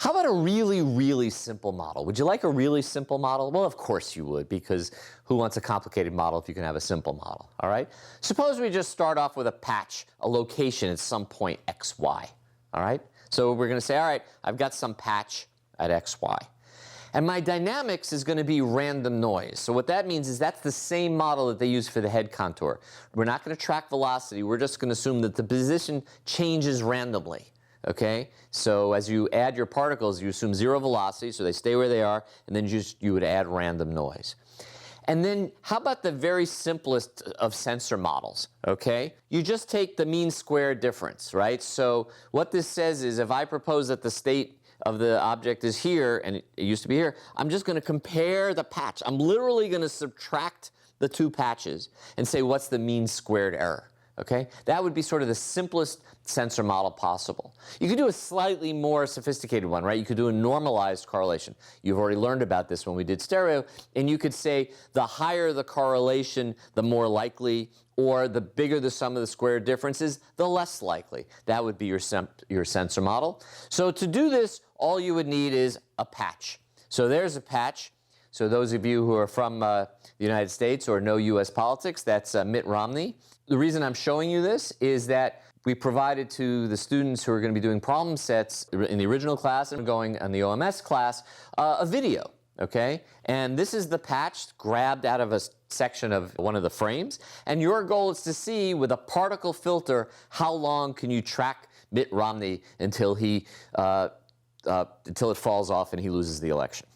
How about a really, really simple model? Would you like a really simple model? Well, of course you would, because who wants a complicated model if you can have a simple model, all right? Suppose we just start off with a patch, a location at some point x, y, all right? So we're going to say, all right, I've got some patch at x, y. And my dynamics is going to be random noise. So what that means is that's the same model that they use for the head contour. We're not going to track velocity. We're just going to assume that the position changes randomly. Okay, so as you add your particles, you assume zero velocity, so they stay where they are, and then you would add random noise. And then how about the very simplest of sensor models, okay? You just take the mean square difference, right? So what this says is if I propose that the state of the object is here, and it used to be here, I'm just going to compare the patch. I'm literally going to subtract the two patches and say what's the mean squared error. Okay? That would be sort of the simplest sensor model possible. You could do a slightly more sophisticated one, right? You could do a normalized correlation. You've already learned about this when we did stereo, and you could say the higher the correlation, the more likely, or the bigger the sum of the square differences, the less likely. That would be your sensor model. So to do this, all you would need is a patch. So there's a patch. So those of you who are from the United States or know U.S. politics, that's Mitt Romney. The reason I'm showing you this is that we provided to the students who are going to be doing problem sets in the original class and going on the OMS class a video, okay? And this is the patch grabbed out of a section of one of the frames. And your goal is to see with a particle filter how long can you track Mitt Romney until it falls off and he loses the election.